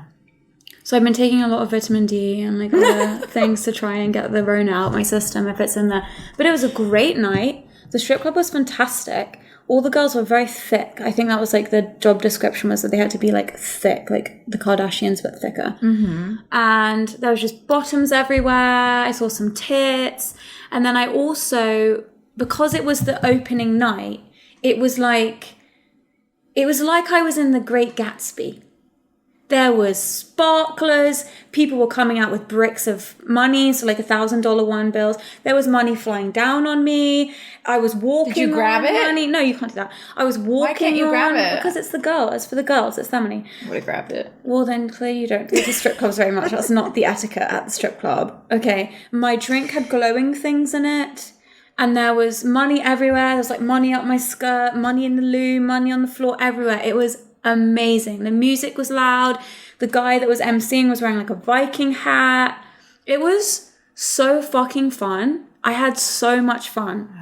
So I've been taking a lot of vitamin D and like other things to try and get the Rona out my system if it's in there. But it was a great night. The strip club was fantastic. All the girls were very thick. I think that was like the job description was that they had to be like thick, like the Kardashians but thicker. Mm-hmm. And there was just bottoms everywhere. I saw some tits. And then I also, because it was the opening night, it was like I was in The Great Gatsby. There was sparklers. People were coming out with bricks of money, so like $1,000 wine bills. There was money flying down on me. I was walking. Did you grab it? Money. No, you can't do that. I was walking. Why can't you grab it? Because it's the girl. It's for the girls. It's their money. I would have grabbed it. Well, then clearly you don't go to strip clubs very much. That's not the etiquette at the strip club. Okay. My drink had glowing things in it. And there was money everywhere. There was like money up my skirt, money in the loo, money on the floor, everywhere. It was amazing. The music was loud. The guy that was emceeing was wearing like a Viking hat. It was so fucking fun. I had so much fun.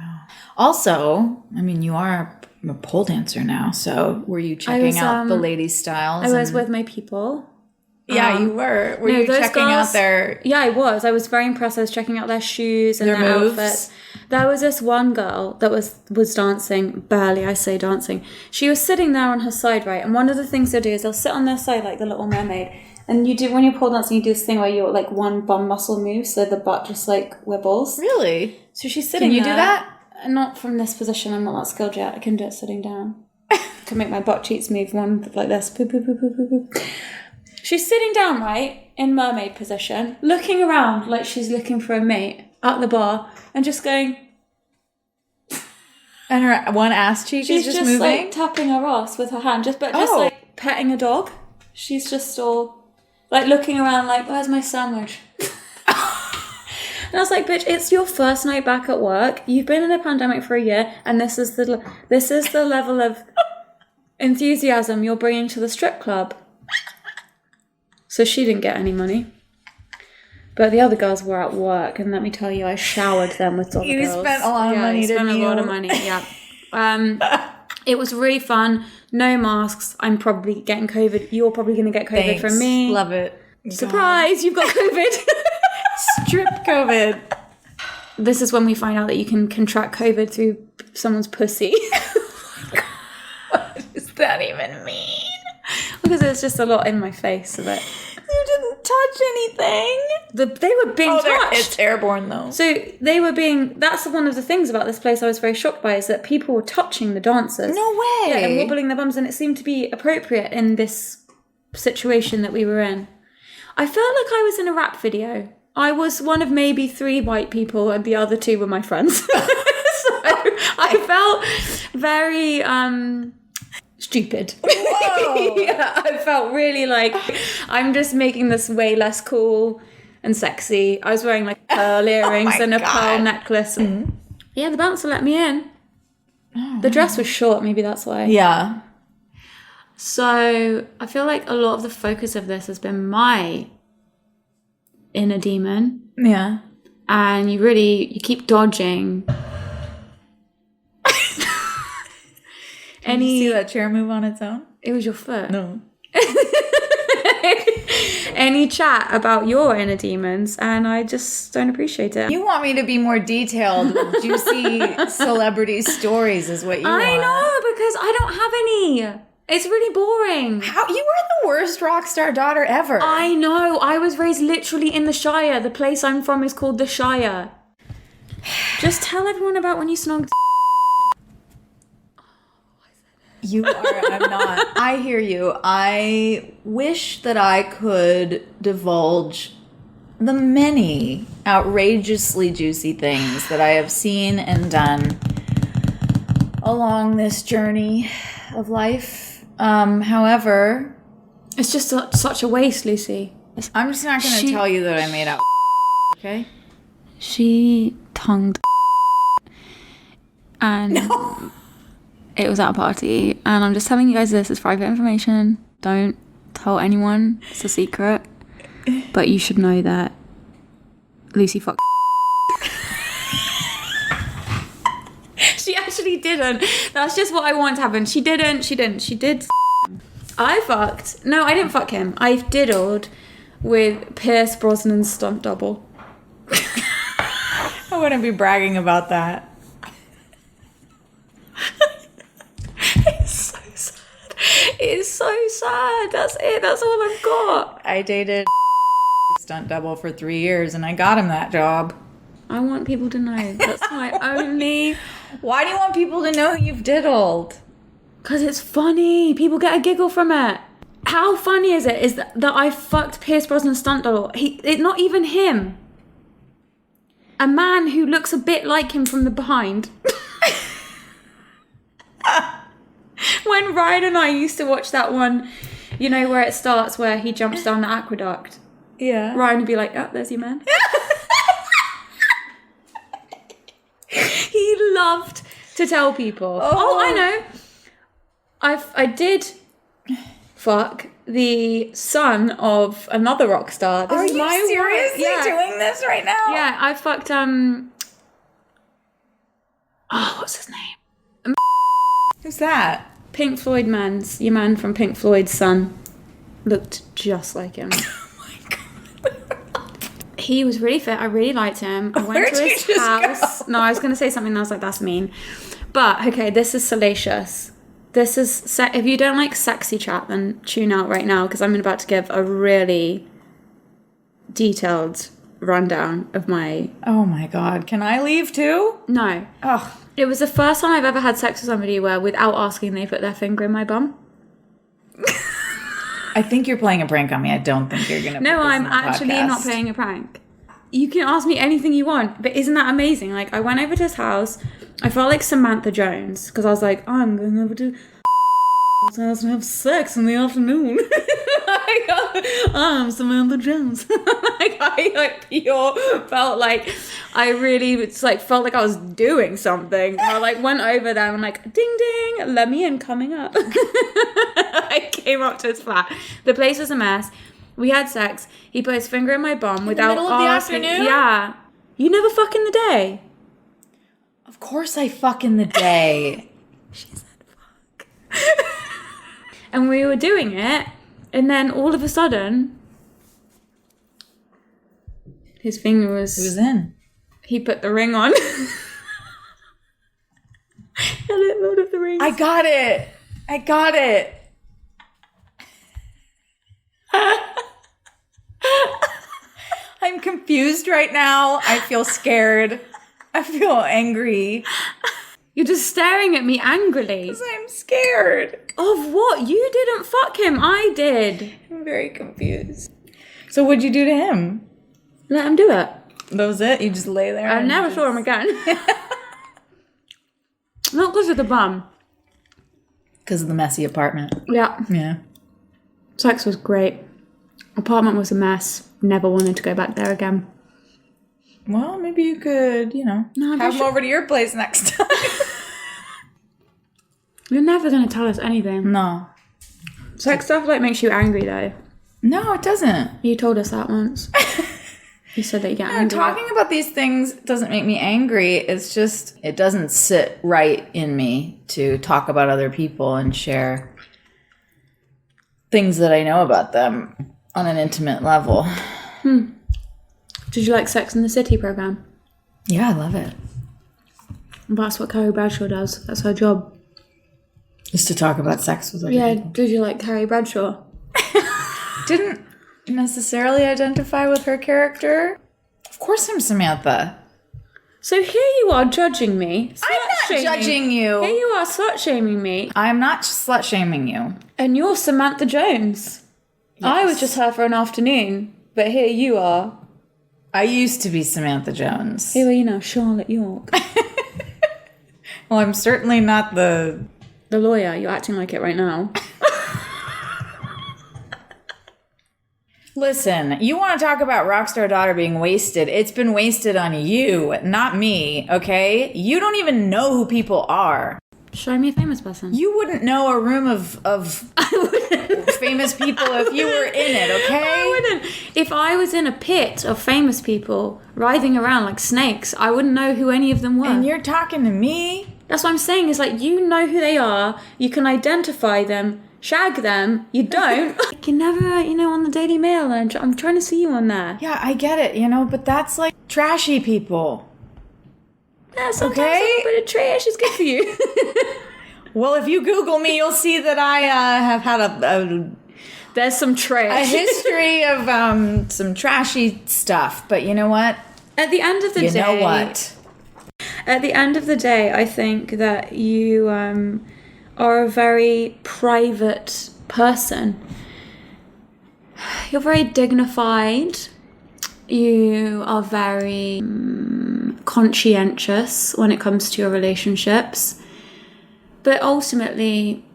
Also, I mean, you are a pole dancer now, so were you checking out the ladies' styles? I was with my people. Yeah, you were. Were you checking out their... Yeah, I was. I was very impressed. I was checking out their shoes and their outfits. There was this one girl that was dancing, barely, I say dancing. She was sitting there on her side, right? And one of the things they'll do is they'll sit on their side like the Little Mermaid. And you do, when you're pole dancing, you do this thing where you're like one bum muscle moves, so the butt just like wibbles. Really? So she's sitting there. Can you do that? Not from this position, I'm not that skilled yet. I can do it sitting down. To make my butt cheeks move, one like this. Poop, poop, poop, poop, poop, poop. She's sitting down, right, in mermaid position, looking around like she's looking for a mate at the bar, and just going... And her one ass cheek is just moving? Like tapping her ass with her hand, just like petting a dog. She's just all like looking around like, where's my sandwich? And I was like, bitch, it's your first night back at work. You've been in a pandemic for a year, and this is the level of enthusiasm you're bringing to the strip club. So she didn't get any money. But the other girls were at work, and let me tell you, I showered them with dollar bills. You spent a lot of money, didn't you? Spent a lot of money, yeah. It was really fun. No masks. I'm probably getting COVID. You're probably going to get COVID from me. Love it. Surprise, you've got COVID. Strip COVID. This is when we find out that you can contract COVID through someone's pussy. What does that even mean? Because there's just a lot in my face of it. You didn't touch anything. They were being touched. It's airborne though. So they were being... That's one of the things about this place I was very shocked by, is that people were touching the dancers. No way. Yeah, and wobbling their bums, and it seemed to be appropriate in this situation that we were in. I felt like I was in a rap video. I was one of maybe 3 white people, and the other 2 were my friends. So I felt very stupid. Whoa. Yeah, I felt really like I'm just making this way less cool and sexy. I was wearing like pearl earrings and a pearl necklace. Mm-hmm. Yeah, the bouncer let me in. The dress was short, maybe that's why. Yeah. So I feel like a lot of the focus of this has been my inner demon. Yeah. And you keep dodging. Did you see that chair move on its own? It was your foot. No. Any chat about your inner demons, and I just don't appreciate it. You want me to be more detailed with juicy celebrity stories is what you want. I know, because I don't have any. It's really boring. How you are the worst rock star daughter ever. I know. I was raised literally in the Shire. The place I'm from is called the Shire. Just tell everyone about when you snogged. You are, I'm not. I hear you. I wish that I could divulge the many outrageously juicy things that I have seen and done along this journey of life. However, It's just such a waste, Lucy. I'm just not going to tell you that I made out. Okay? She tongued and... No. It was at a party, and I'm just telling you guys this is private information. Don't tell anyone. It's a secret. But you should know that Lucy fucked. She actually didn't. That's just what I want to happen. She didn't. She did. I fucked. No, I didn't fuck him. I diddled with Pierce Brosnan's stunt double. I wouldn't be bragging about that. It's so sad. That's it. That's all I've got. I dated stunt double for 3 years and I got him that job. I want people to know. That's my only... Why do you want people to know you've diddled? Because it's funny. People get a giggle from it. How funny is it is that I fucked Pierce Brosnan's stunt double? Not even him. A man who looks a bit like him from the behind. When Ryan and I used to watch that one, you know, where it starts, where he jumps down the aqueduct. Yeah. Ryan would be like, oh, there's your man. He loved to tell people. Oh, I know. I did fuck the son of another rock star. Are you seriously doing this right now? Yeah, I fucked, what's his name? Who's that? Pink Floyd your man from Pink Floyd's son. Looked just like him. Oh my God. He was really fit. I really liked him. I went to his house. No, I was going to say something else like that's mean. But, okay, this is salacious. This is... if you don't like sexy chat, then tune out right now because I'm about to give a really detailed rundown of my... Oh my God. Can I leave too? No. Oh. It was the first time I've ever had sex with somebody where without asking they put their finger in my bum. I think you're playing a prank on me. I don't think you're going to No, I'm actually not playing a prank. You can ask me anything you want, but isn't that amazing? Like, I went over to his house. I felt like Samantha Jones because I was like, I'm going over to house and have sex in the afternoon. I'm Samantha Jones. I pure felt like I really felt like I was doing something. I went over there and I'm like, ding ding, let me in, coming up. I came up to his flat. The place was a mess. We had sex. He put his finger in my bum without middle of the asking. afternoon? Yeah. You never fuck in the day. Of course I fuck in the day. She said fuck. And we were doing it, and then all of a sudden, his finger was... It was in. He put the ring on. I didn't know of the ring. I got it. I'm confused right now. I feel scared. I feel angry. You're just staring at me angrily. Because I'm scared. Of what? You didn't fuck him. I did. I'm very confused. So what'd you do to him? Let him do it. That was it? You just lay there? I never saw him again. Not because of the bum. Because of the messy apartment. Yeah. Yeah. Sex was great. Apartment was a mess. Never wanted to go back there again. Well, maybe you could, have him over to your place next time. You're never going to tell us anything. No. Sex stuff makes you angry though. No, it doesn't. You told us that once. You said that you get angry. Talking about these things doesn't make me angry. It's just, it doesn't sit right in me to talk about other people and share things that I know about them on an intimate level. Did you like Sex and the City program? Yeah, I love it. That's what Carrie Bradshaw does. That's her job. Just to talk about sex with other people. Did you like Carrie Bradshaw? Didn't necessarily identify with her character. Of course I'm Samantha. So here you are judging me. I'm not judging you. Here you are slut-shaming me. I'm not slut-shaming you. And you're Samantha Jones. Yes. I was just her for an afternoon. But here you are. I used to be Samantha Jones. Here are you now, Charlotte York. Well, I'm certainly not the lawyer. You're acting like it right now. Listen, you want to talk about Rockstar Daughter being wasted. It's been wasted on you, not me, okay? You don't even know who people are. Show me a famous person. You wouldn't know a room of famous people if you were in it, okay? I wouldn't. If I was in a pit of famous people writhing around like snakes, I wouldn't know who any of them were. And you're talking to me? That's what I'm saying, is you know who they are, you can identify them, shag them, you don't. You can never, on the Daily Mail, and I'm trying to see you on there. Yeah, I get it, but that's like trashy people. Yeah, sometimes a little bit of trash is good for you. Well, if you Google me, you'll see that I have had there's some trash. A history of some trashy stuff. But you know what? At the end of the day... You know what? At the end of the day, I think that you are a very private person. You're very dignified. You are very conscientious when it comes to your relationships. But ultimately,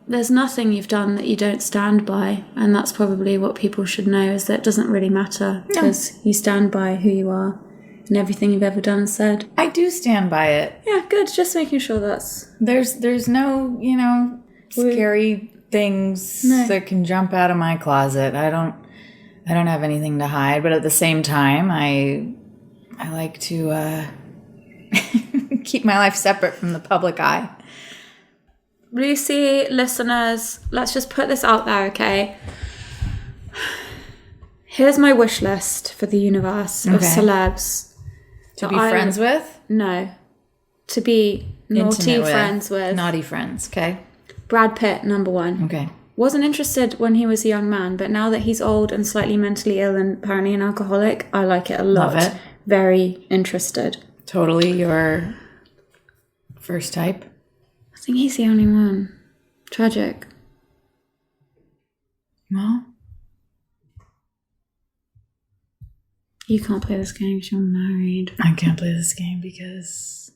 there's nothing you've done that you don't stand by. And that's probably what people should know, is that it doesn't really matter. Because you stand by who you are and everything you've ever done and said. I do stand by it. Yeah, good. Just making sure that's... There's no, scary things that can jump out of my closet. I don't have anything to hide, but at the same time, I like to keep my life separate from the public eye. Lucy, listeners, let's just put this out there, okay? Here's my wish list for the universe of celebs. To be friends with? No. To be naughty friends with. Naughty friends, okay. Brad Pitt, number 1. Okay. Wasn't interested when he was a young man, but now that he's old and slightly mentally ill and apparently an alcoholic, I like it a lot. Love it. Very interested. Totally your first type? I think he's the only one. Tragic. Well, you can't play this game because you're married. I can't play this game because